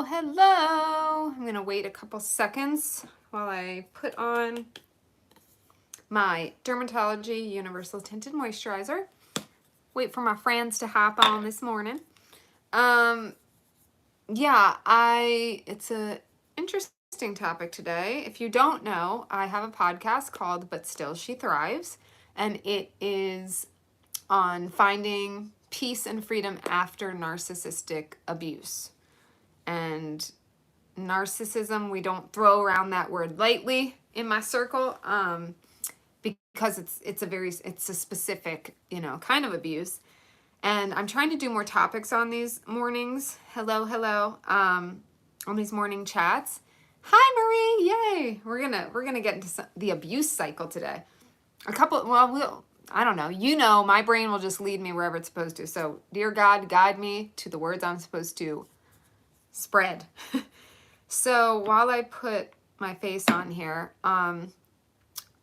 Hello. I'm going to wait a couple seconds while I put on my Dermatology Universal Tinted Moisturizer. Wait for my friends to hop on this morning. It's a interesting topic today. If you don't know, I have a podcast called But Still She Thrives, and it is on finding peace and freedom after narcissistic abuse. And narcissism, we don't throw around that word lightly in my circle, because it's a specific, kind of abuse. And I'm trying to do more topics on these mornings. Hello, on these morning chats. Hi, Marie. Yay. We're gonna get into the abuse cycle today. I don't know. My brain will just lead me wherever it's supposed to. So, dear God, guide me to the words I'm supposed to spread. So while I put my face on here, why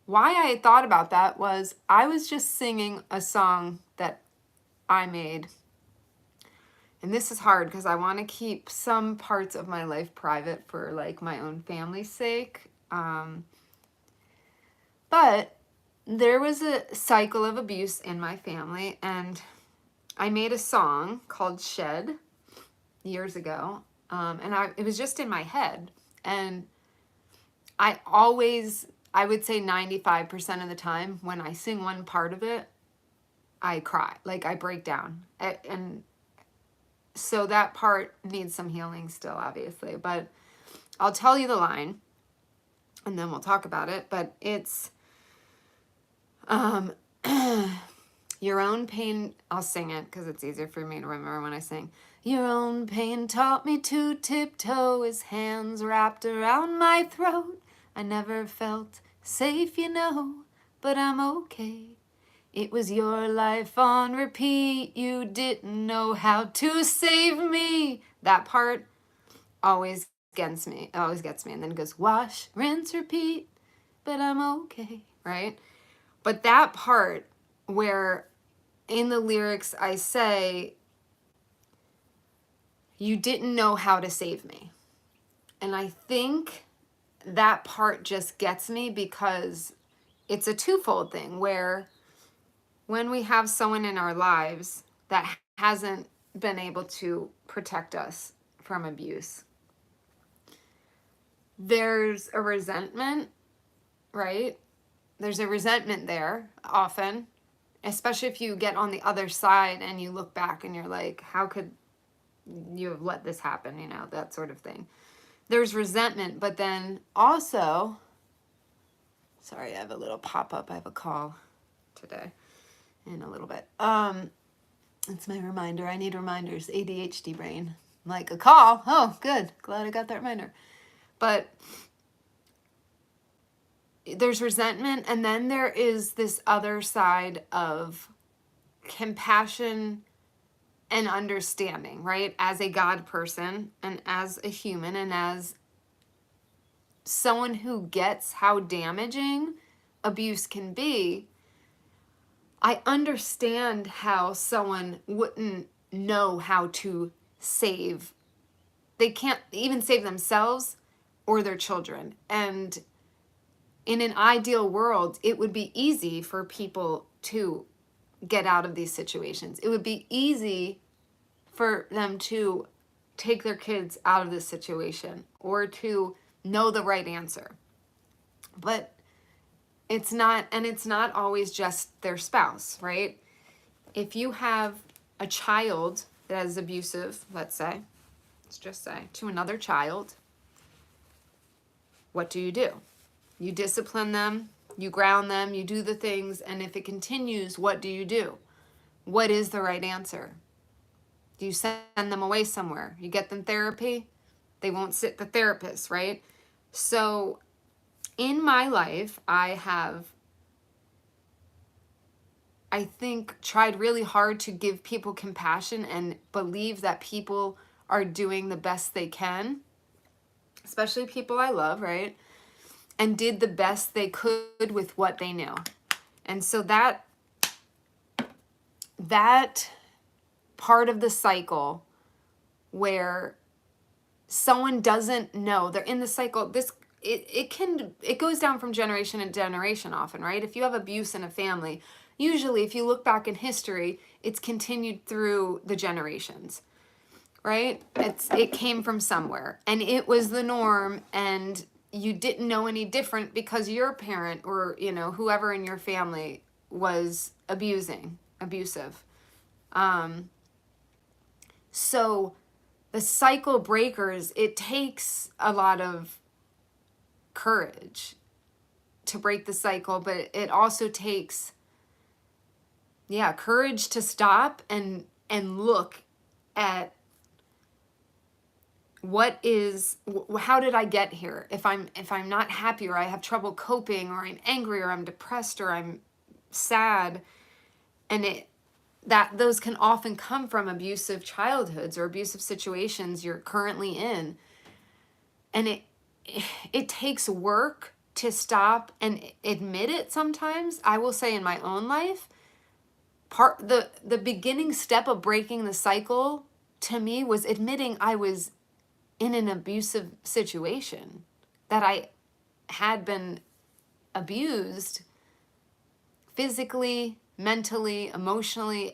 I thought about that was I was just singing a song that I made. And this is hard because I want to keep some parts of my life private for like my own family's sake. But there was a cycle of abuse in my family, and I made a song called Shed years ago. It was just in my head. And I would say 95% of the time when I sing one part of it, I cry. Like I break down. And so that part needs some healing still, obviously. But I'll tell you the line and then we'll talk about it. But it's your own pain. I'll sing it because it's easier for me to remember when I sing. Your own pain taught me to tiptoe, his hands wrapped around my throat. I never felt safe, but I'm okay. It was your life on repeat. You didn't know how to save me. That part always gets me. And then it goes wash, rinse, repeat, but I'm okay, right? But that part where in the lyrics I say, you didn't know how to save me. And I think that part just gets me because it's a twofold thing where when we have someone in our lives that hasn't been able to protect us from abuse, there's a resentment, right? There's a resentment there often, especially if you get on the other side and you look back and you're like, how could you have let this happen, that sort of thing. There's resentment, but then also, sorry, I have a little pop-up. I have a call today in a little bit. It's my reminder. I need reminders. ADHD brain. Like a call. Oh, good. Glad I got that reminder. But there's resentment, and then there is this other side of compassion and understanding, right? As a God person and as a human and as someone who gets how damaging abuse can be, I understand how someone wouldn't know how to save. They can't even save themselves or their children. And in an ideal world, it would be easy for people to get out of these situations. It would be easy for them to take their kids out of this situation or to know the right answer. But it's not, and it's not always just their spouse, right? If you have a child that is abusive, let's just say, to another child, what do? You discipline them, you ground them, you do the things, and if it continues, what do? What is the right answer? Do you send them away somewhere? You get them therapy? They won't sit the therapist, right? So in my life, I think, tried really hard to give people compassion and believe that people are doing the best they can, especially people I love, right? And did the best they could with what they knew. And so that part of the cycle where someone doesn't know, they're in the cycle. It goes down from generation to generation often, right? If you have abuse in a family, usually if you look back in history, it's continued through the generations, right? It came from somewhere and it was the norm, and you didn't know any different because your parent or, whoever in your family was abusive. So the cycle breakers, it takes a lot of courage to break the cycle, but it also takes, courage to stop and look at how did I get here? If I'm not happy, or I have trouble coping, or I'm angry, or I'm depressed, or I'm sad, and those can often come from abusive childhoods or abusive situations you're currently in. And it takes work to stop and admit it sometimes. I will say in my own life, the beginning step of breaking the cycle to me was admitting I was in an abusive situation, that I had been abused physically, mentally, emotionally.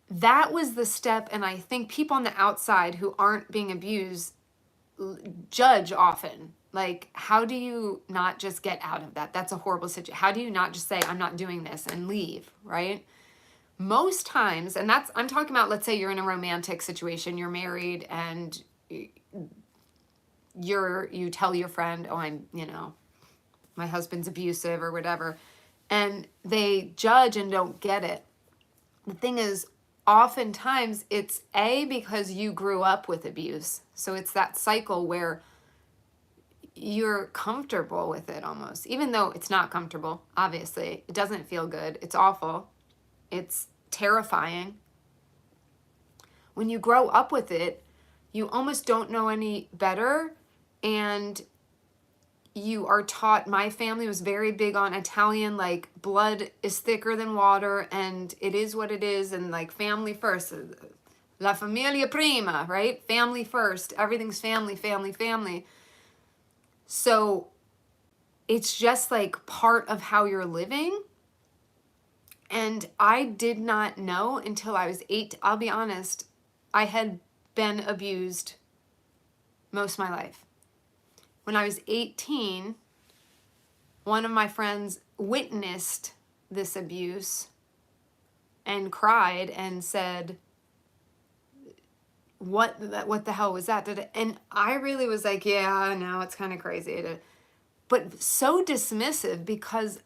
That was the step. And I think people on the outside who aren't being abused judge often. Like, how do you not just get out of that? That's a horrible situation. How do you not just say, I'm not doing this, and leave, right? Most times, and I'm talking about, let's say you're in a romantic situation, you're married, and you tell your friend, oh, my husband's abusive or whatever, and they judge and don't get it. The thing is, oftentimes it's because you grew up with abuse. So it's that cycle where you're comfortable with it almost, even though it's not comfortable. Obviously, it doesn't feel good. It's awful. It's terrifying. When you grow up with it, you almost don't know any better, and you are taught. My family was very big on Italian, like, blood is thicker than water, and it is what it is, and like family first, la familia prima, right? Family first, everything's family, family, family. So it's just like part of how you're living. And I did not know until I was 8. I'll be honest, I had been abused most of my life. When I was 18, one of my friends witnessed this abuse and cried and said, what the hell was that? And I really was like, yeah, no, it's kind of crazy. But so dismissive, because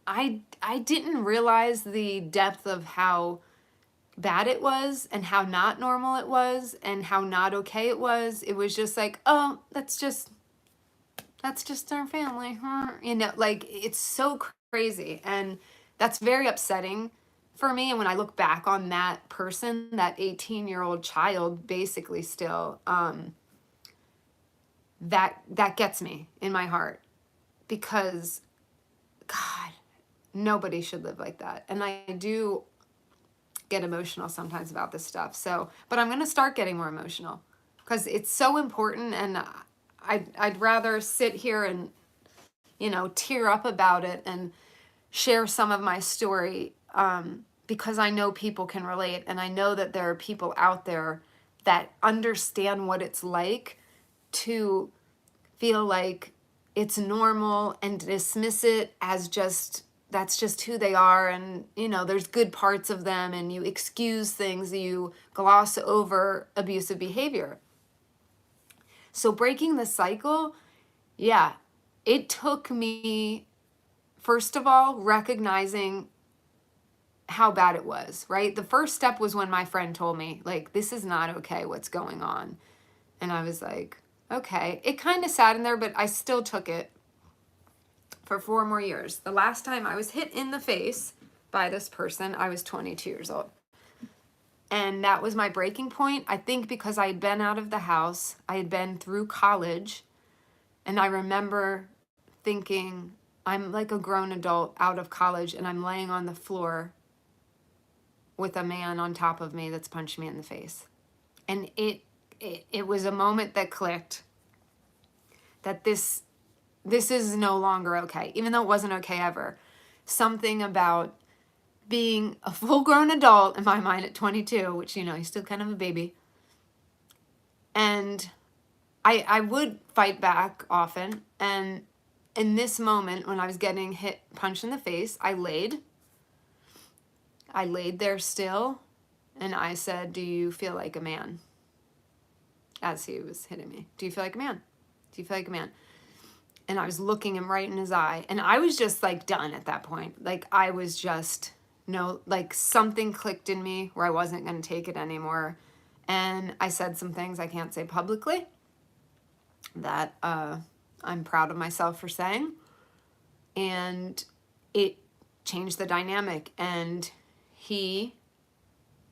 I didn't realize the depth of how bad it was, and how not normal it was, and how not okay it was. It was just like, oh, that's just our family. Like, it's so crazy. And that's very upsetting for me. And when I look back on that person, that 18-year-old child, basically still, that gets me in my heart, because God, nobody should live like that. And I do get emotional sometimes about this stuff. So, but I'm going to start getting more emotional because it's so important. And I'd rather sit here and, tear up about it and share some of my story, because I know people can relate. And I know that there are people out there that understand what it's like to feel like it's normal and dismiss it as that's just who they are. And, there's good parts of them, and you excuse things, you gloss over abusive behavior. So breaking the cycle, it took me, first of all, recognizing how bad it was, right? The first step was when my friend told me, like, this is not okay, what's going on? And I was like, okay. It kind of sat in there, but I still took it for 4 more years. The last time I was hit in the face by this person, I was 22 years old. And that was my breaking point. I think because I had been out of the house, I had been through college, and I remember thinking, I'm like a grown adult out of college, and I'm laying on the floor with a man on top of me that's punched me in the face. And it was a moment that clicked that this is no longer okay, even though it wasn't okay ever. Something about being a full-grown adult in my mind at 22, which, you know, he's still kind of a baby. And I would fight back often. And in this moment, when I was getting punched in the face, I laid there still, and I said, "Do you feel like a man?" As he was hitting me. "Do you feel like a man? Do you feel like a man?" And I was looking him right in his eye, and I was just like done at that point. Like I was just, no, like something clicked in me where I wasn't going to take it anymore. And I said some things I can't say publicly that I'm proud of myself for saying. And it changed the dynamic. And he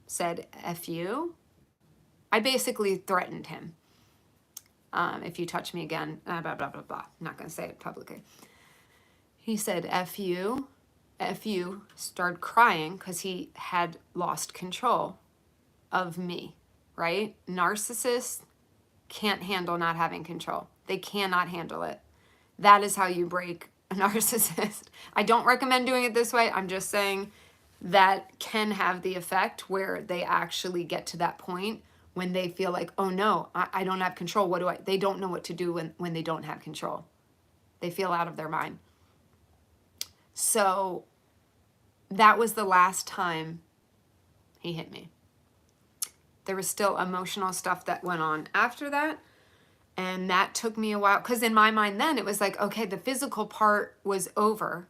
said, "F you." I basically threatened him. "If you touch me again, blah, blah, blah, blah. I'm not going to say it publicly. He said, "F you, F you," started crying because he had lost control of me, right? Narcissists can't handle not having control. They cannot handle it. That is how you break a narcissist. I don't recommend doing it this way. I'm just saying that can have the effect where they actually get to that point when they feel like, "Oh no, I don't have control. What do I?" They don't know what to do when they don't have control. They feel out of their mind. So that was the last time he hit me. There was still emotional stuff that went on after that. And that took me a while, because in my mind then it was like, okay, the physical part was over.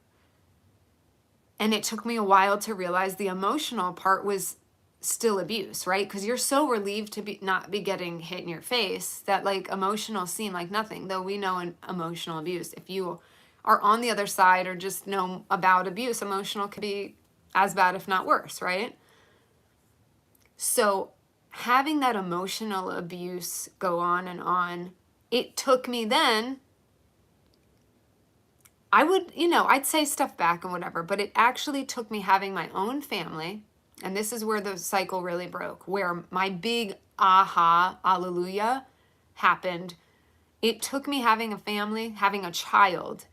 And it took me a while to realize the emotional part was still abuse, right? Because you're so relieved to not be getting hit in your face that like emotional seem like nothing, though we know an emotional abuse. If you are on the other side or just know about abuse, emotional can be as bad, if not worse, right? So having that emotional abuse go on, it took me then, I would, I'd say stuff back and whatever, but it actually took me having my own family. And this is where the cycle really broke, where my big aha, hallelujah happened. It took me having a family, having a child,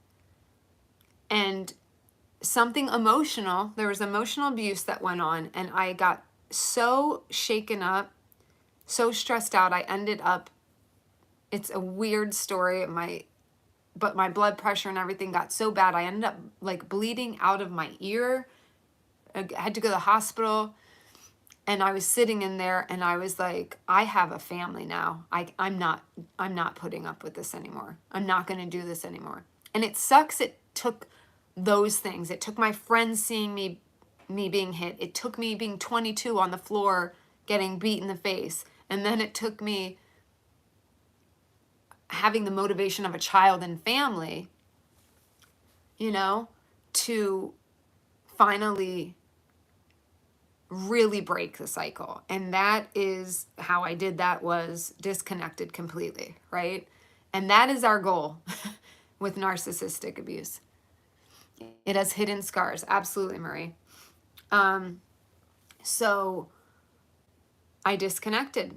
and something emotional. There was emotional abuse that went on, and I got so shaken up, so stressed out. I ended up, it's a weird story, but my blood pressure and everything got so bad. I ended up like bleeding out of my ear. I had to go to the hospital, and I was sitting in there and I was like, I have a family now. I'm not putting up with this anymore. I'm not going to do this anymore. And it sucks. It took those things. It took my friends seeing me being hit. It took me being 22 on the floor getting beat in the face. And then it took me having the motivation of a child and family, to finally really break the cycle. And that is how I did that, was disconnected completely, right? And that is our goal with narcissistic abuse. It has hidden scars. Absolutely, Marie. So I disconnected.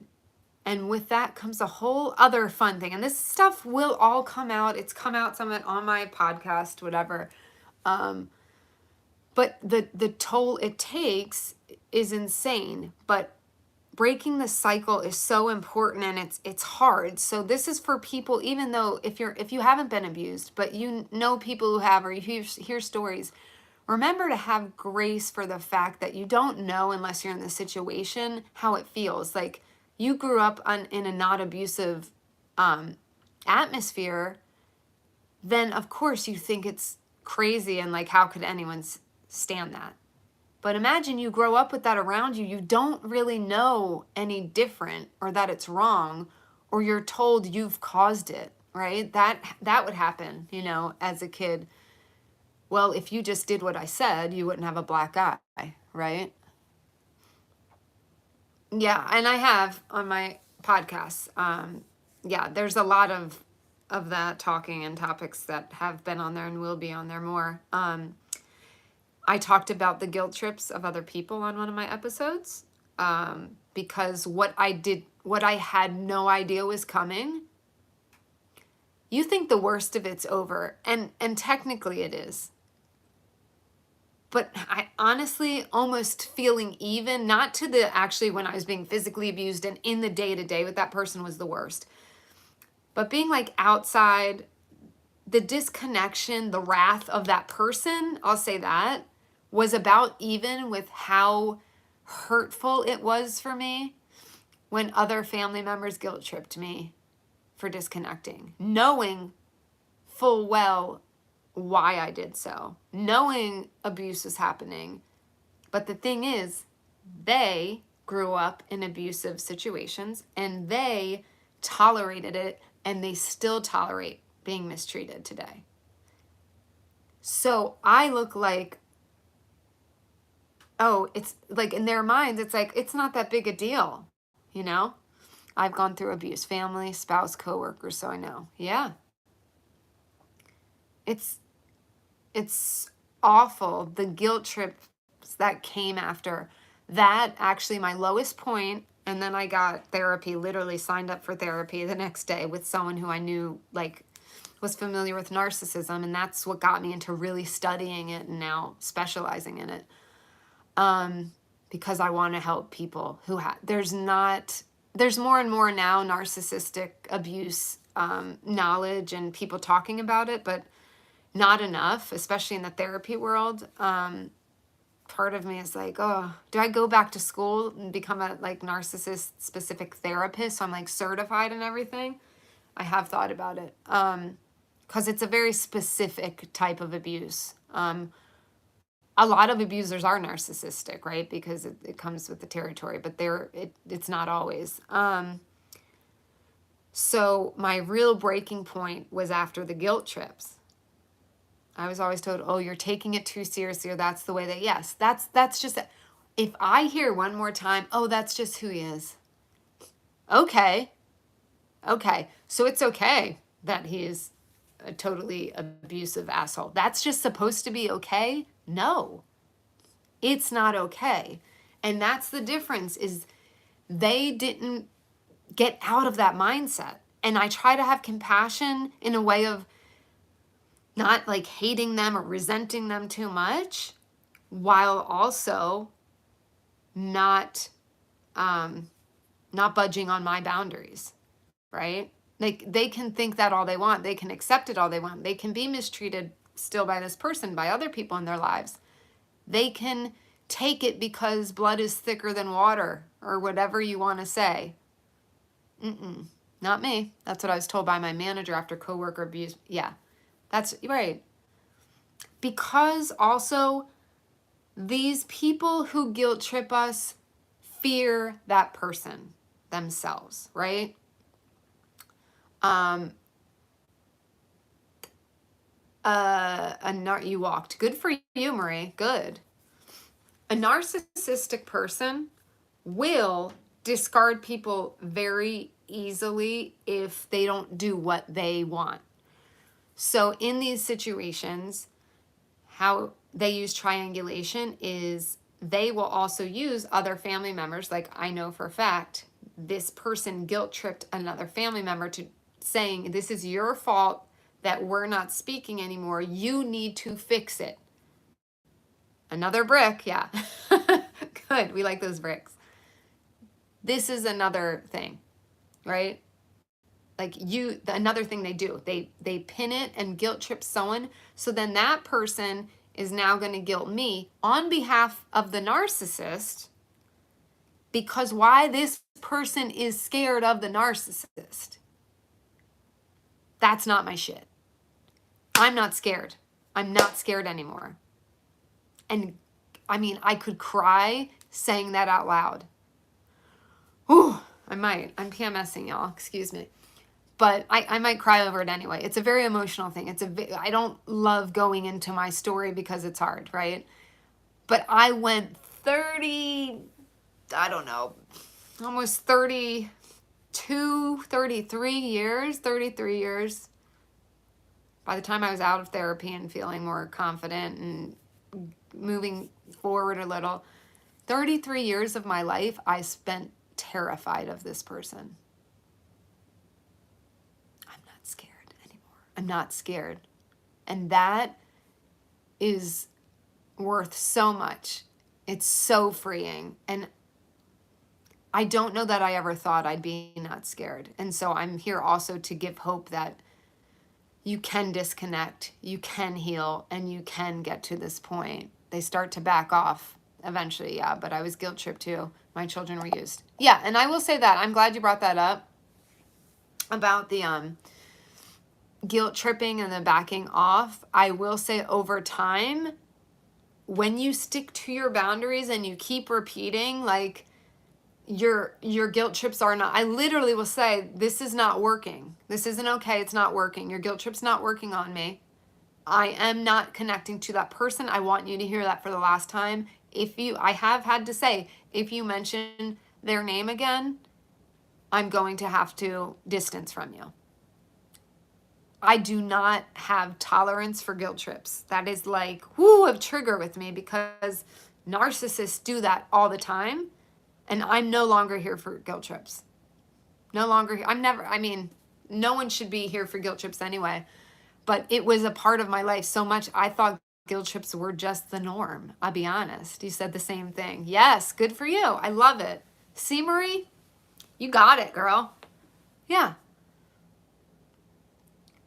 And with that comes a whole other fun thing. And this stuff will all come out. It's come out some of it on my podcast, whatever. But the toll it takes is insane. But breaking the cycle is so important, and it's hard. So this is for people, even though if you haven't been abused, but you know people who have, or you hear stories, remember to have grace for the fact that you don't know, unless you're in the situation, how it feels. Like, you grew up in a not abusive atmosphere, then of course you think it's crazy and like, how could anyone stand that? But imagine you grow up with that around you. You don't really know any different, or that it's wrong, or you're told you've caused it, right? That would happen, as a kid. Well, if you just did what I said, you wouldn't have a black eye, right? Yeah, and I have on my podcast. There's a lot of that talking and topics that have been on there and will be on there more. I talked about the guilt trips of other people on one of my episodes. because what I had no idea was coming, you think the worst of it's over. And technically it is. But I honestly almost feeling even, not to the actually when I was being physically abused and in the day-to-day with that person was the worst. But being like outside, the disconnection, the wrath of that person, I'll say that, was about even with how hurtful it was for me when other family members guilt tripped me for disconnecting, knowing full well why I did so, knowing abuse was happening. But the thing is, they grew up in abusive situations and they tolerated it, and they still tolerate being mistreated today. So I look like, oh, it's like in their minds, it's like, it's not that big a deal, you know? I've gone through abuse, family, spouse, coworkers, so I know. Yeah. It's awful. The guilt trips that came after that, actually my lowest point, and then I got therapy, literally signed up for therapy the next day with someone who I knew like was familiar with narcissism, and that's what got me into really studying it and now specializing in it. Because I want to help people who there's more and more now narcissistic abuse knowledge and people talking about it, but not enough, especially in the therapy world. Part of me is like, oh, do I go back to school and become a like narcissist specific therapist so I'm like certified and everything? I have thought about it, because it's a very specific type of abuse. A lot of abusers are narcissistic, right? Because it comes with the territory, but it's not always. So my real breaking point was after the guilt trips. I was always told, oh, you're taking it too seriously, or that's the way that, yes, that's just, if I hear one more time, oh, that's just who he is. Okay. So it's okay that he is a totally abusive asshole. That's just supposed to be okay? No, it's not okay. And that's the difference, is they didn't get out of that mindset. And I try to have compassion in a way of not like hating them or resenting them too much, while also not budging on my boundaries, right? Like they can think that all they want. They can accept it all they want. They can be mistreated still by this person, by other people in their lives. They can take it because blood is thicker than water, or whatever you want to say. Not me. That's what I was told by my manager after coworker abuse. Yeah, that's right. Because also these people who guilt trip us fear that person themselves, right? You walked. Good for you, Marie. Good. A narcissistic person will discard people very easily if they don't do what they want. So in these situations, how they use triangulation is they will also use other family members. Like I know for a fact, this person guilt tripped another family member to saying, this is your fault that we're not speaking anymore. You need to fix it. Another brick. Yeah. Good. We like those bricks. This is another thing, right? Like another thing they do, they pin it and guilt trip someone. So then that person is now going to guilt me on behalf of the narcissist, because why this person is scared of the narcissist. That's not my shit. I'm not scared. I'm not scared anymore. And I mean, I could cry saying that out loud. Ooh, I might. I'm PMSing, y'all. Excuse me. But I might cry over it anyway. It's a very emotional thing. I don't love going into my story because it's hard, right? But I went 30, I don't know, almost 32, 33 years. By the time I was out of therapy and feeling more confident and moving forward a little, 33 years of my life I spent terrified of this person. I'm not scared anymore. I'm not scared. And that is worth so much. It's so freeing. And I don't know that I ever thought I'd be not scared. And so I'm here also to give hope that you can disconnect, you can heal, and you can get to this point. They start to back off eventually, yeah, but I was guilt tripped too. My children were used. Yeah, and I will say that. I'm glad you brought that up about the guilt tripping and the backing off. I will say over time, when you stick to your boundaries and you keep repeating, like, your guilt trips are not, I literally will say, this is not working. This isn't okay. It's not working. Your guilt trip's not working on me. I am not connecting to that person. I want you to hear that for the last time. I have had to say, if you mention their name again, I'm going to have to distance from you. I do not have tolerance for guilt trips. That is like, a trigger with me, because narcissists do that all the time. And I'm no longer here for guilt trips. No longer, no one should be here for guilt trips anyway. But it was a part of my life so much, I thought guilt trips were just the norm. I'll be honest. You said the same thing. Yes, good for you. I love it. See, Marie? You got it, girl. Yeah.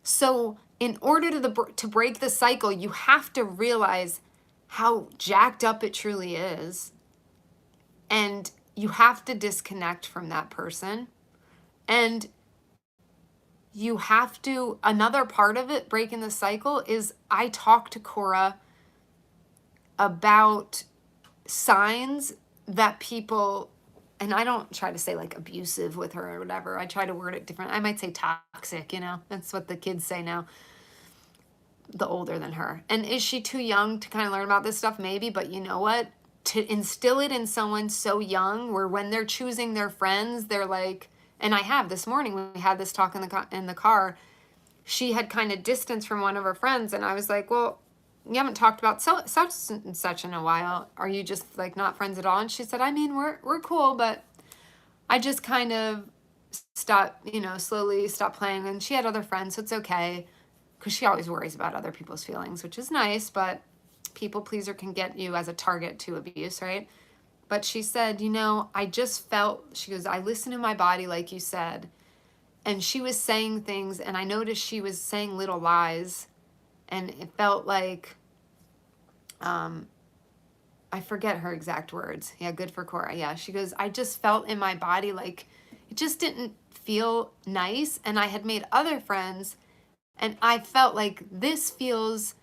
So in order to break the cycle, you have to realize how jacked up it truly is. And you have to disconnect from that person. And you have to, another part of it, breaking the cycle, is I talk to Cora about signs that people, and I don't try to say like abusive with her or whatever. I try to word it different. I might say toxic, that's what the kids say now, the older than her. And is she too young to kind of learn about this stuff? Maybe, but you know what? To instill it in someone so young, where when they're choosing their friends, they're like, and I have this morning when we had this talk in the car, she had kind of distanced from one of her friends, and I was like, well, you haven't talked about such and such in a while. Are you just like not friends at all? And she said, we're cool, but I just kind of slowly stopped playing. And she had other friends, so it's okay, because she always worries about other people's feelings, which is nice, but people pleaser can get you as a target to abuse, right? But she said, I just felt, she goes, I listen to my body, like you said. And she was saying things, and I noticed she was saying little lies. And it felt like, I forget her exact words. Yeah, good for Cora. Yeah, she goes, I just felt in my body like it just didn't feel nice. And I had made other friends, and I felt like this feels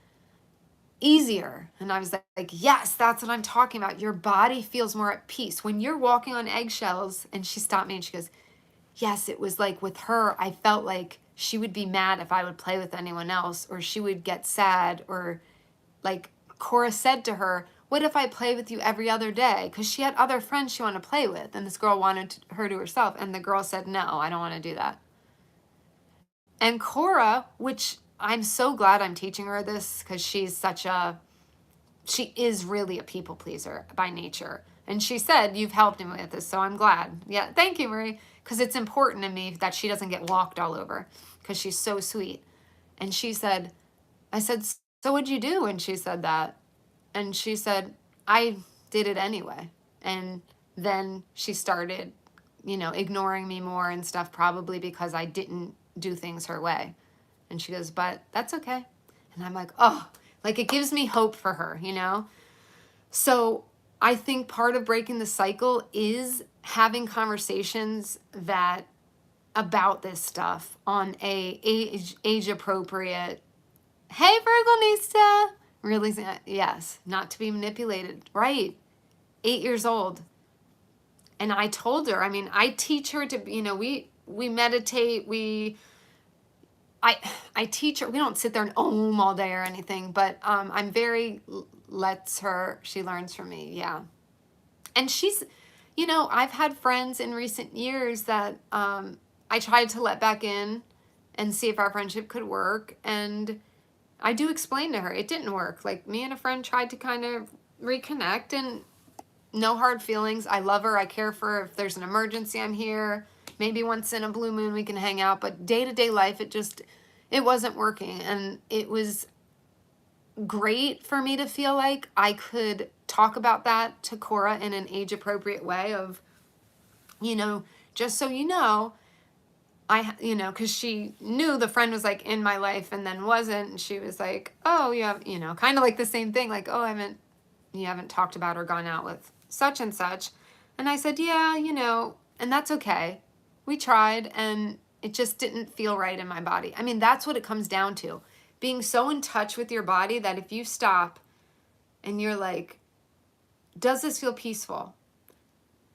easier. And I was like, yes, that's what I'm talking about. Your body feels more at peace when you're walking on eggshells. And she stopped me and she goes, yes, it was like with her, I felt like she would be mad if I would play with anyone else, or she would get sad, or like Cora said to her, what if I play with you every other day? Because she had other friends she wanted to play with, and this girl wanted her to herself, and the girl said, no, I don't want to do that. And Cora, which I'm so glad I'm teaching her this, because she is really a people pleaser by nature. And she said, you've helped me with this, so I'm glad. Yeah, thank you, Marie, because it's important to me that she doesn't get walked all over, because she's so sweet. And she said, I said, so what'd you do? And she said that. And she said, I did it anyway. And then she started, ignoring me more and stuff, probably because I didn't do things her way. And she goes, but that's okay. And I'm like, oh, like it gives me hope for her, So I think part of breaking the cycle is having conversations about this stuff on a age appropriate. Hey, Virgonista. Really, yes, not to be manipulated. Right. 8 years old. And I told her, I teach her to, we meditate, I teach her, we don't sit there and all day or anything, but I'm very, she learns from me, yeah. And she's, I've had friends in recent years that I tried to let back in and see if our friendship could work, and I do explain to her, it didn't work. Like, me and a friend tried to kind of reconnect, and no hard feelings. I love her. I care for her. If there's an emergency, I'm here. Maybe once in a blue moon we can hang out. But day-to-day life, it wasn't working. And it was great for me to feel like I could talk about that to Cora in an age-appropriate way of, just so you know, because she knew the friend was like in my life and then wasn't. And she was like, oh, yeah, kind of like the same thing. Like, oh, you haven't talked about or gone out with such and such. And I said, yeah, and that's okay. We tried and it just didn't feel right in my body. I mean, that's what it comes down to. Being so in touch with your body that if you stop and you're like, does this feel peaceful?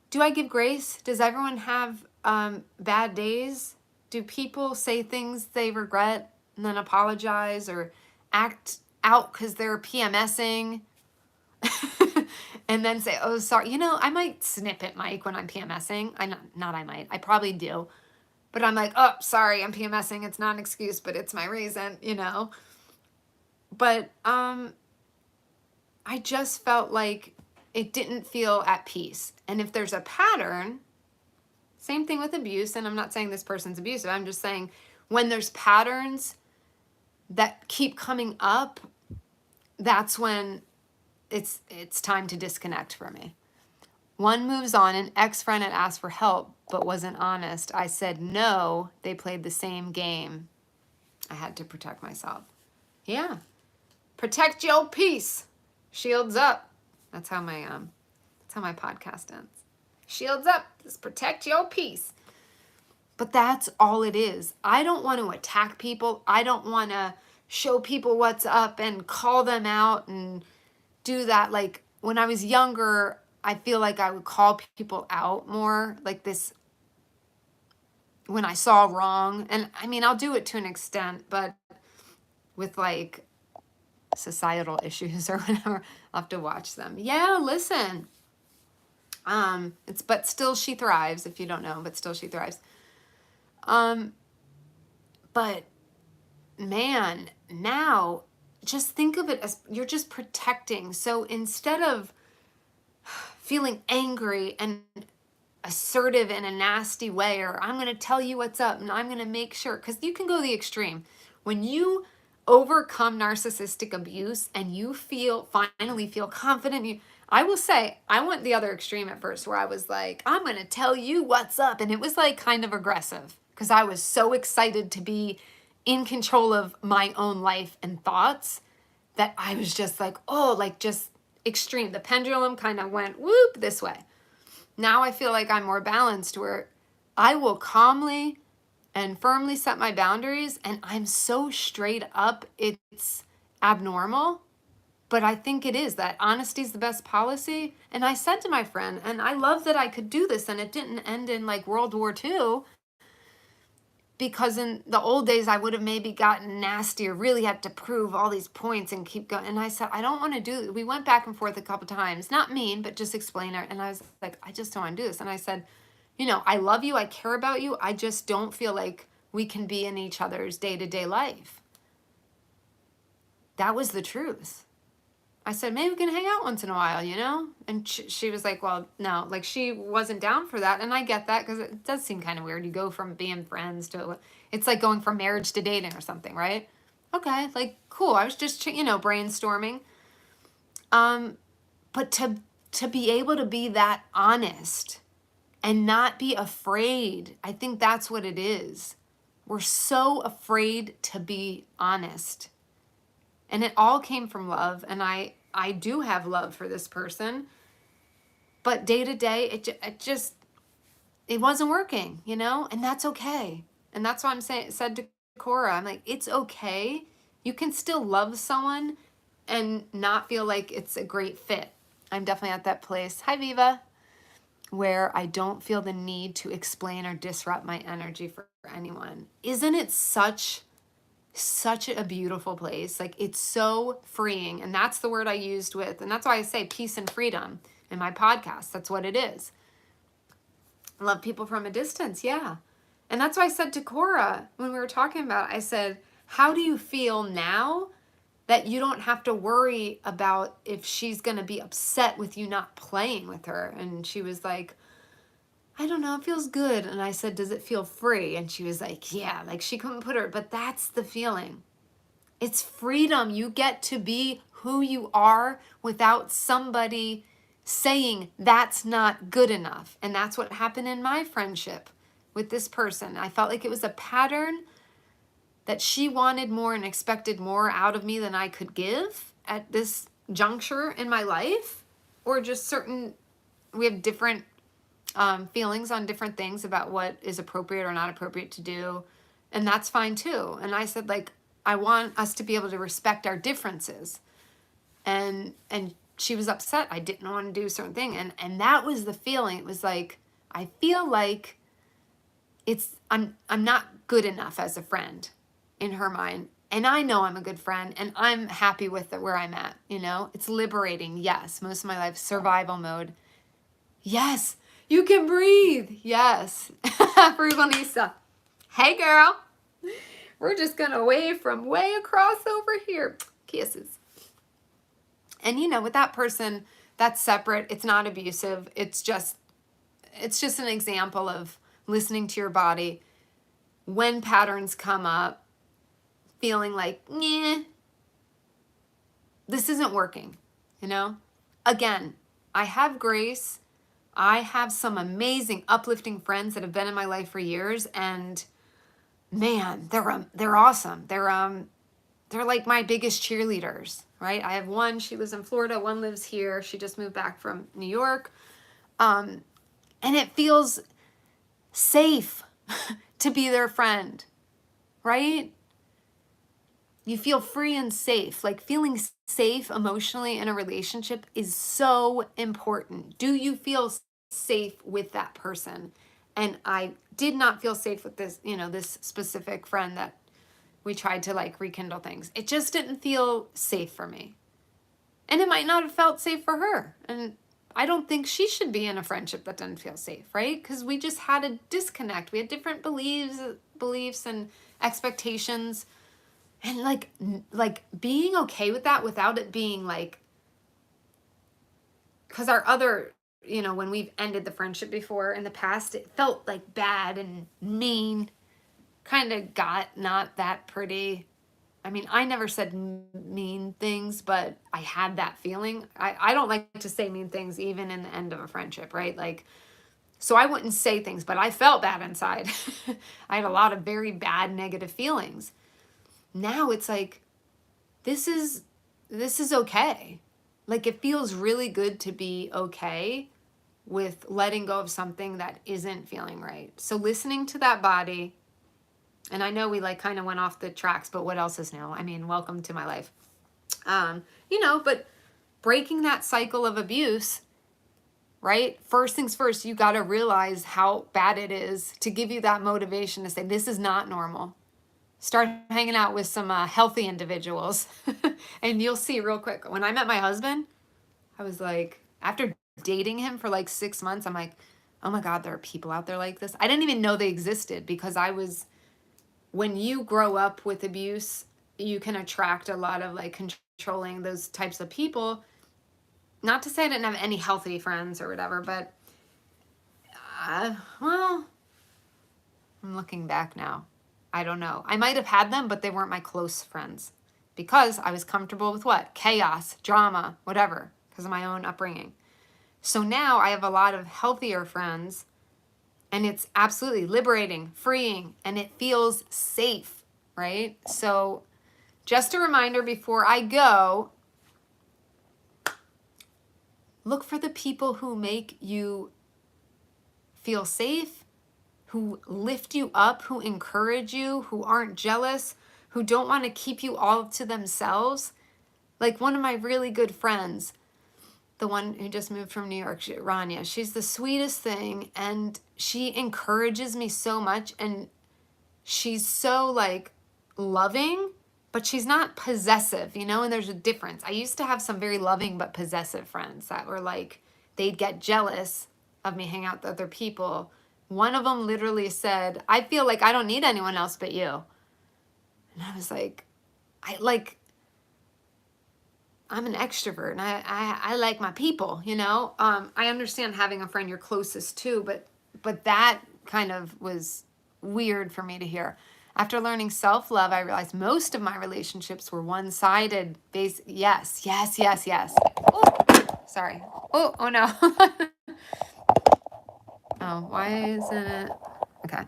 Do I give grace? Does everyone have bad days? Do people say things they regret and then apologize or act out because they're PMSing and then say, oh, sorry. I might snip at Mike when I'm PMSing. I probably do. But I'm like, oh, sorry, I'm PMSing. It's not an excuse, but it's my reason, But I just felt like it didn't feel at peace. And if there's a pattern, same thing with abuse, and I'm not saying this person's abusive, I'm just saying when there's patterns that keep coming up, that's when it's time to disconnect for me. One moves on. An ex-friend had asked for help but wasn't honest. I said no. They played the same game. I had to protect myself. Yeah. Protect your peace. Shields up. That's how my podcast ends. Shields up. Just protect your peace. But that's all it is. I don't want to attack people. I don't want to show people what's up and call them out and do that. Like when I was younger, I feel like I would call people out more like this when I saw wrong. And I mean, I'll do it to an extent, but with like societal issues or whatever, I'll have to watch them. Yeah, listen. It's But Still She Thrives, if you don't know, But Still She Thrives. But man, now just think of it as you're just protecting. So instead of feeling angry and assertive in a nasty way, or I'm going to tell you what's up and I'm going to make sure, because you can go the extreme. When you overcome narcissistic abuse and you finally feel confident, I will say, I went the other extreme at first where I was like, I'm going to tell you what's up. And it was like kind of aggressive because I was so excited to be in control of my own life and thoughts that I was just like, oh, like just extreme. The pendulum kind of went whoop this way. Now I feel like I'm more balanced where I will calmly and firmly set my boundaries, and I'm so straight up, it's abnormal. But I think it is that honesty is the best policy. And I said to my friend, and I love that I could do this and it didn't end in like World War II, because in the old days I would have maybe gotten nasty or really had to prove all these points and keep going. And I said, I don't want to do it. We went back and forth a couple times, not mean, but just explain it. And I was like, I just don't want to do this. And I said, I love you. I care about you. I just don't feel like we can be in each other's day-to-day life. That was the truth. I said, maybe we can hang out once in a while, And she was like, well, no, like she wasn't down for that. And I get that because it does seem kind of weird. You go from being friends to, it's like going from marriage to dating or something, right? Okay, like, cool. I was just, brainstorming. But to be able to be that honest and not be afraid, I think that's what it is. We're so afraid to be honest. And it all came from love. And I do have love for this person. But day to day, it wasn't working, And that's okay. And that's why said to Cora, I'm like, it's okay. You can still love someone and not feel like it's a great fit. I'm definitely at that place. Hi, Viva. Where I don't feel the need to explain or disrupt my energy for anyone. Isn't it such a beautiful place? Like, it's so freeing. And that's the word I used with, and that's why I say peace and freedom in my podcast. That's what it is. I love people from a distance. Yeah. And that's why I said to Cora when we were talking about it, I said, how do you feel now that you don't have to worry about if she's going to be upset with you not playing with her. And she was like, I don't know, it feels good. And I said, does it feel free? And she was like, yeah, like she couldn't put her, but that's the feeling. It's freedom. You get to be who you are without somebody saying that's not good enough. And that's what happened in my friendship with this person. I felt like it was a pattern that she wanted more and expected more out of me than I could give at this juncture in my life, or just we have different feelings on different things about what is appropriate or not appropriate to do. And that's fine too. And I said, like, I want us to be able to respect our differences. And she was upset. I didn't want to do a certain thing. And that was the feeling. It was like, I feel like I'm not good enough as a friend in her mind. And I know I'm a good friend and I'm happy with it where I'm at, you know? It's liberating. Yes. Most of my life, survival mode. Yes. You can breathe. Yes. Frugal Nisa. Hey, girl. We're just going to wave from way across over here. Kisses. And, you know, with that person, that's separate. It's not abusive. It's just an example of listening to your body when patterns come up, feeling like, nah, this isn't working, you know? Again, I have grace. I have some amazing, uplifting friends that have been in my life for years, and man, they're awesome. They're like my biggest cheerleaders, right? I have one, she lives in Florida, one lives here. She just moved back from New York. And it feels safe to be their friend, right? You feel free and safe. Like, feeling safe emotionally in a relationship is so important. Do you feel safe with that person? And I did not feel safe with this, you know, this specific friend that we tried to like rekindle things. It just didn't feel safe for me. And it might not have felt safe for her. And I don't think she should be in a friendship that doesn't feel safe, right? Because we just had a disconnect. We had different beliefs and expectations. And like being okay with that without it being like, because our other, you know, when we've ended the friendship before in the past, it felt like bad and mean, kind of got not that pretty. I mean, I never said mean things, but I had that feeling. I don't like to say mean things even in the end of a friendship, right? Like, so I wouldn't say things, but I felt bad inside. I had a lot of very bad negative feelings. Now it's like, this is okay. Like, it feels really good to be okay with letting go of something that isn't feeling right. So listening to that body, and I know we like kind of went off the tracks, but what else is new? I mean, welcome to my life. You know, but breaking that cycle of abuse, right? First things first, you got to realize how bad it is to give you that motivation to say, this is not normal. Start hanging out with some healthy individuals. And you'll see real quick. When I met my husband, I was like, after dating him for like 6 months, I'm like, oh my God, there are people out there like this. I didn't even know they existed because when you grow up with abuse, you can attract a lot of like controlling, those types of people. Not to say I didn't have any healthy friends or whatever, but well, I'm looking back now. I don't know. I might have had them, but they weren't my close friends because I was comfortable with what? Chaos, drama, whatever, because of my own upbringing. So now I have a lot of healthier friends, and it's absolutely liberating, freeing, and it feels safe, right? So just a reminder before I go, look for the people who make you feel safe, who lift you up, who encourage you, who aren't jealous, who don't want to keep you all to themselves. Like one of my really good friends, the one who just moved from New York, Rania, she's the sweetest thing, and she encourages me so much, and she's so like loving, but she's not possessive, you know, and there's a difference. I used to have some very loving but possessive friends that were like, they'd get jealous of me hanging out with other people. One of them literally said, I feel like I don't need anyone else but you. And I was like, I'm an extrovert and I like my people, you know? I understand having a friend you're closest to, but that kind of was weird for me to hear. After learning self-love, I realized most of my relationships were one-sided. Yes, yes, yes, yes. Oh, sorry. Oh no. Oh, why isn't it? Okay.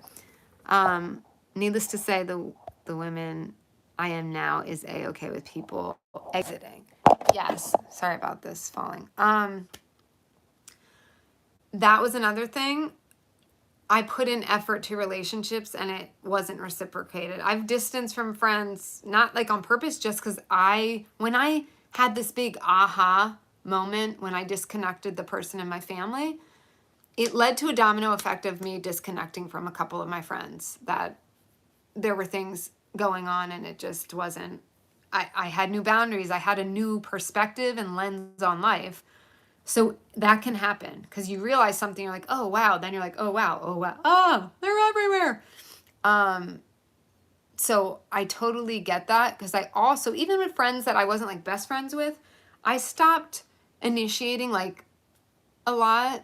Needless to say, the women I am now is A-okay with people exiting. Yes. Sorry about this falling. That was another thing. I put in effort to relationships and it wasn't reciprocated. I've distanced from friends, not like on purpose, just because when I had this big aha moment when I disconnected the person in my family, it led to a domino effect of me disconnecting from a couple of my friends, that there were things going on and it just wasn't, I had new boundaries. I had a new perspective and lens on life. So that can happen because you realize something, you're like, oh wow. Then you're like, oh wow, oh wow. Oh, they're everywhere. So I totally get that, because I also, even with friends that I wasn't like best friends with, I stopped initiating like a lot.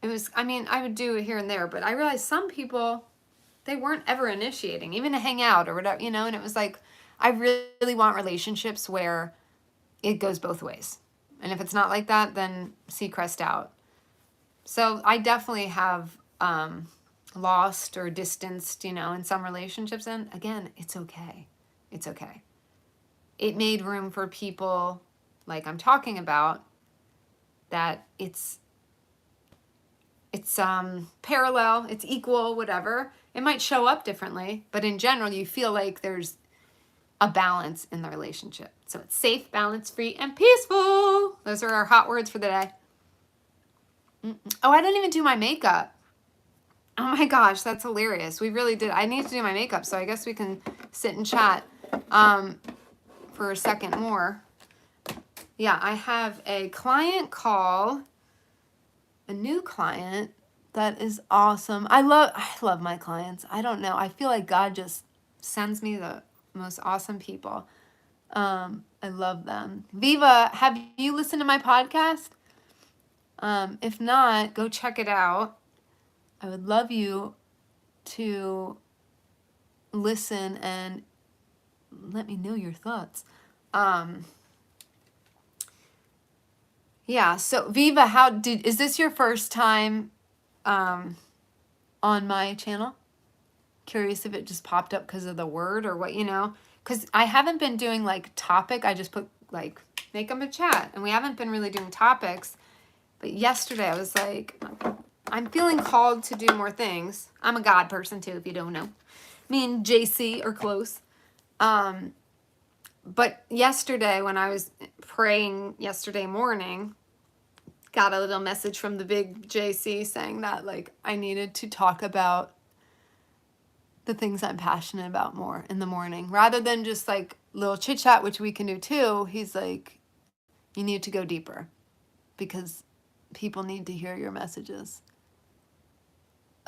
It was, I mean, I would do it here and there, but I realized some people, they weren't ever initiating, even to hang out or whatever, you know, and it was like, I really want relationships where it goes both ways. And if it's not like that, then see crest out. So I definitely have lost or distanced, you know, in some relationships. And again, it's okay. It's okay. It made room for people like I'm talking about, that it's parallel, it's equal, whatever. It might show up differently, but in general, you feel like there's a balance in the relationship. So it's safe, balance, free, and peaceful. Those are our hot words for the day. Oh, I didn't even do my makeup. Oh my gosh, that's hilarious. We really did. I need to do my makeup, so I guess we can sit and chat for a second more. Yeah, I have a client call, a new client that is awesome. I love my clients. I don't know. I feel like God just sends me the most awesome people. I love them. Viva, have you listened to my podcast? If not, go check it out. I would love you to listen and let me know your thoughts. Yeah, so Viva, is this your first time on my channel? Curious if it just popped up because of the word or what, you know? Because I haven't been doing like topic. I just put like, make them a chat. And we haven't been really doing topics. But yesterday I was like, I'm feeling called to do more things. I'm a God person too, if you don't know. Me and JC are close. But yesterday when I was praying yesterday morning, got a little message from the big JC saying that like I needed to talk about the things I'm passionate about more in the morning, rather than just like little chit chat, which we can do too. He's like, you need to go deeper because people need to hear your messages.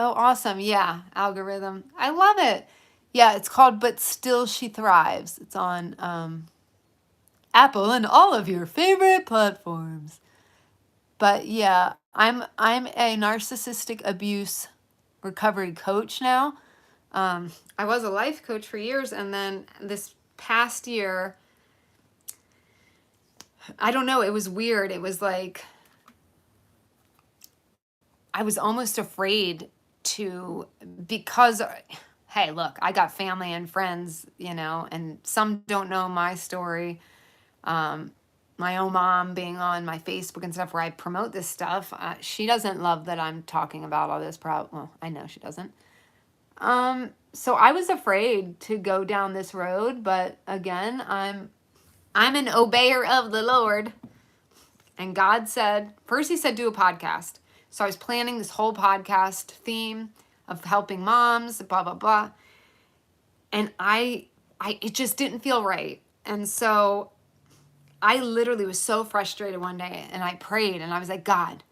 Oh, awesome. Yeah. Algorithm. I love it. Yeah. It's called But Still She Thrives. It's on Apple and all of your favorite platforms. But yeah, I'm a narcissistic abuse recovery coach now. I was a life coach for years, and then this past year, I don't know, it was weird. It was like I was almost afraid because, hey, look, I got family and friends, you know, and some don't know my story. My own mom being on my Facebook and stuff where I promote this stuff, she doesn't love that I'm talking about all this well, I know she doesn't. So I was afraid to go down this road, but again, I'm an obeyer of the Lord. And God said, first he said, do a podcast. So I was planning this whole podcast theme of helping moms, blah, blah, blah. And it just didn't feel right. And so I literally was so frustrated one day, and I prayed and I was like, God,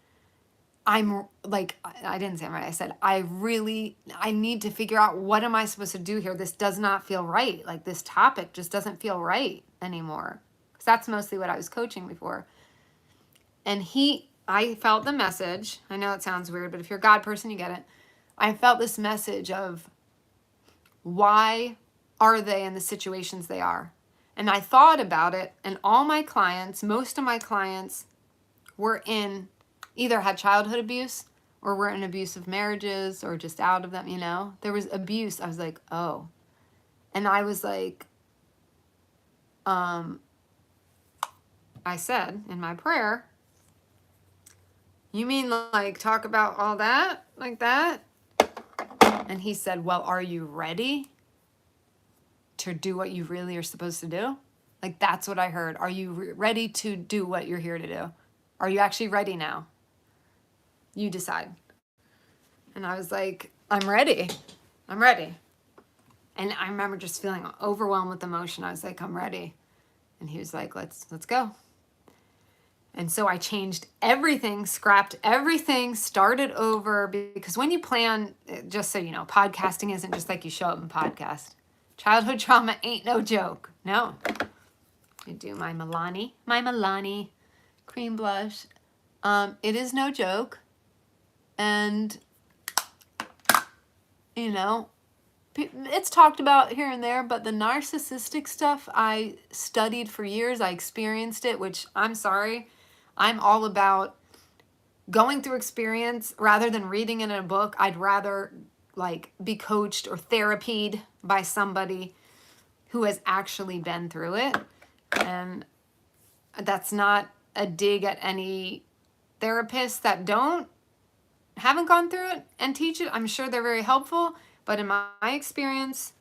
I'm like, I didn't say it right. I said, I need to figure out, what am I supposed to do here? This does not feel right. Like, this topic just doesn't feel right anymore. that's mostly what I was coaching before. And I felt the message. I know it sounds weird, but if you're a God person, you get it. I felt this message of why are they in the situations they are? And I thought about it, and all my clients, most of my clients were either had childhood abuse or were in abusive marriages or just out of them, There was abuse. I was like, oh. And I was like, I said in my prayer, you mean like talk about all that like that? And he said, well, are you ready to do what you really are supposed to do? Like, that's what I heard. Are you ready to do what you're here to do? Are you actually ready now? You decide. And I was like, I'm ready. I'm ready. And I remember just feeling overwhelmed with emotion. I was like, I'm ready. And he was like, let's go. And so I changed everything, scrapped everything, started over, because when you plan, just so you know, podcasting isn't just like you show up and podcast. Childhood trauma ain't no joke. No. I do my Milani cream blush. It is no joke. And, it's talked about here and there, but the narcissistic stuff I studied for years. I experienced it, which I'm sorry. I'm all about going through experience rather than reading it in a book. I'd rather be coached or therapied by somebody who has actually been through it. And that's not a dig at any therapists that haven't gone through it and teach it. I'm sure they're very helpful, but in my experience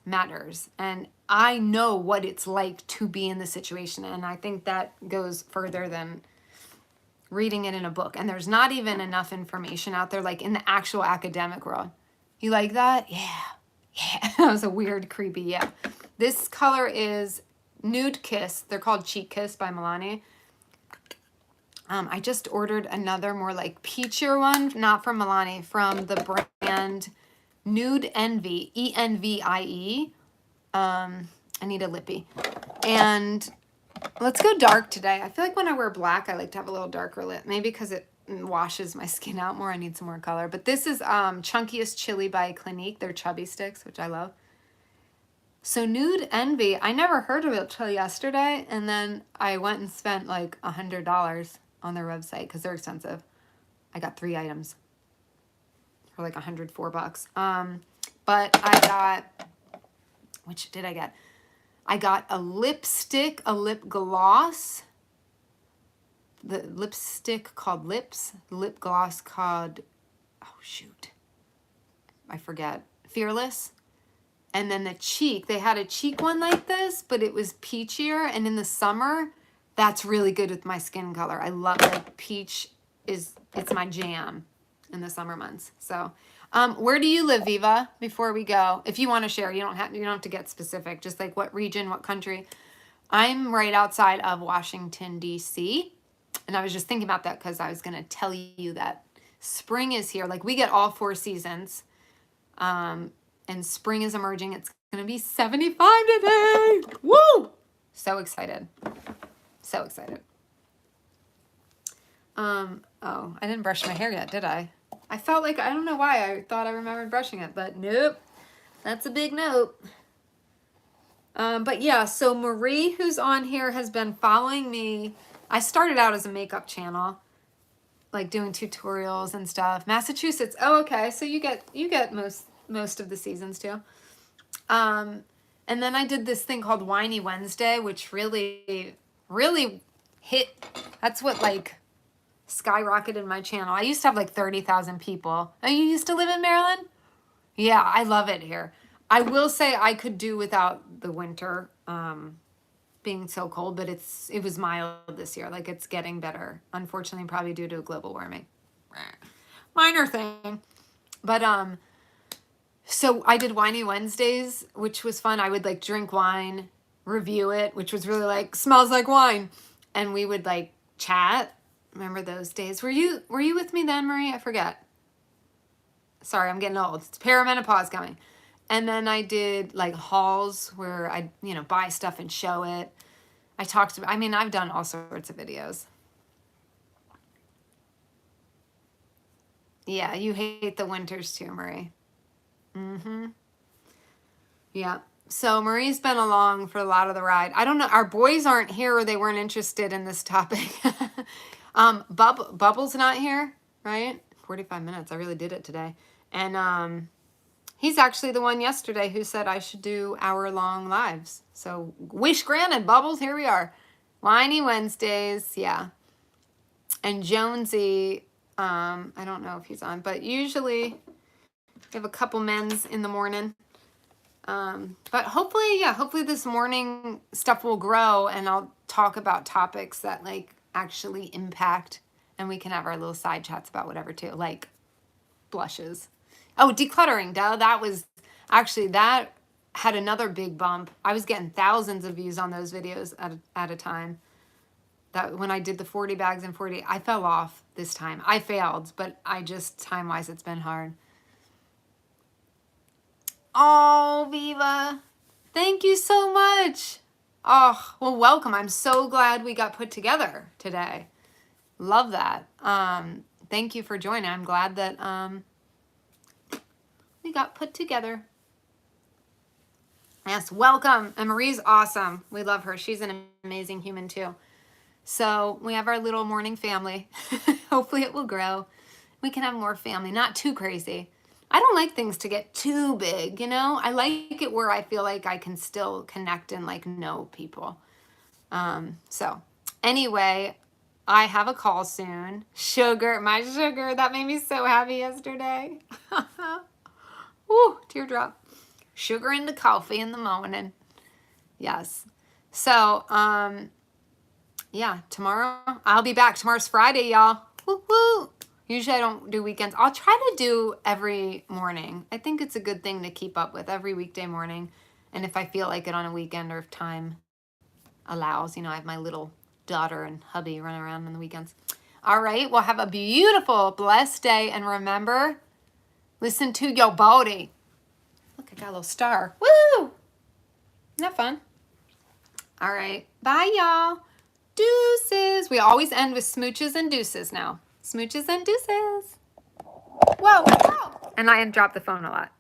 matters. And I know what it's like to be in the situation. And I think that goes further than reading it in a book. And there's not even enough information out there, like in the actual academic world. You like that? Yeah. That was a weird, creepy, yeah. This color is Nude Kiss. They're called Cheek Kiss by Milani. I just ordered another more like peachier one, not from Milani, from the brand Nude Envy, ENVIE. I need a lippy. And let's go dark today. I feel like when I wear black, I like to have a little darker lip. Maybe because it washes my skin out more. I need some more color. But this is Chunkiest Chili by Clinique. They're chubby sticks, which I love. So Nude Envy, I never heard of it till yesterday. And then I went and spent like $100 on their website because they're expensive. I got 3 items for like $104. But I got, which did I get? I got a lipstick, a lip gloss. The lipstick called Lips, the lip gloss called, oh shoot, I forget, Fearless. And then the cheek, they had a cheek one like this, but it was peachier. And in the summer, that's really good with my skin color. I love it. Peach it's my jam in the summer months. So where do you live, Viva, before we go? If you want to share, you don't have to get specific, just like what region, what country. I'm right outside of Washington, D.C. And I was just thinking about that because I was going to tell you that spring is here. Like we get all 4 seasons. And spring is emerging. It's going to be 75 today. Woo! So excited. So excited. Oh, I didn't brush my hair yet, did I? I felt like, I don't know why I thought I remembered brushing it, but nope. That's a big nope. But yeah, so Marie, who's on here, has been following me. I started out as a makeup channel, like doing tutorials and stuff. Massachusetts. Oh, okay. So you get most of the seasons too. And then I did this thing called Whiny Wednesday, which really, really hit. That's what like skyrocketed my channel. I used to have like 30,000 people. Oh, you used to live in Maryland? Yeah, I love it here. I will say I could do without the winter being so cold, but it was mild this year. Like it's getting better. Unfortunately, probably due to global warming. Minor thing. But so I did Whiny Wednesdays, which was fun. I would like drink wine, review it, which was really like smells like wine. And we would like chat. Remember those days? Were you with me then, Marie? I forget. Sorry, I'm getting old. It's perimenopause coming. And then I did like hauls where I, you know, buy stuff and show it. I mean, I've done all sorts of videos. Yeah, you hate the winters too, Marie. Mm-hmm. Yeah. So Marie's been along for a lot of the ride. I don't know. Our boys aren't here, or they weren't interested in this topic. Bubble's not here, right? 45 minutes. I really did it today. And he's actually the one yesterday who said I should do hour-long lives. So wish granted, Bubbles. Here we are. Whiny Wednesdays. Yeah. And Jonesy, I don't know if he's on, but usually we have a couple men's in the morning. But hopefully this morning stuff will grow, and I'll talk about topics that like actually impact, and we can have our little side chats about whatever too, like blushes. Oh, decluttering, duh. That had another big bump. I was getting thousands of views on those videos at a time. That when I did the 40 bags in 40, I fell off this time. I failed, but time-wise, it's been hard. Oh, Viva. Thank you so much. Oh, well, welcome. I'm so glad we got put together today. Love that. Thank you for joining. I'm glad that we got put together. Yes, welcome. And Marie's awesome. We love her. She's an amazing human too. So we have our little morning family. Hopefully it will grow. We can have more family, not too crazy. I don't like things to get too big, you know? I like it where I feel like I can still connect and like know people. So anyway, I have a call soon. Sugar, my sugar, that made me so happy yesterday. Woo, teardrop. Sugar in the coffee in the morning. Yes. So, yeah, tomorrow I'll be back. Tomorrow's Friday, y'all. Woo woo. Usually I don't do weekends. I'll try to do every morning. I think it's a good thing to keep up with every weekday morning. And if I feel like it on a weekend, or if time allows, you know, I have my little daughter and hubby running around on the weekends. All right. Well, have a beautiful, blessed day. And remember, listen to your body. Look, I got a little star. Woo! Isn't that fun? All right. Bye, y'all. Deuces. We always end with smooches and deuces now. Smooches and deuces. Whoa, whoa. And I dropped the phone a lot.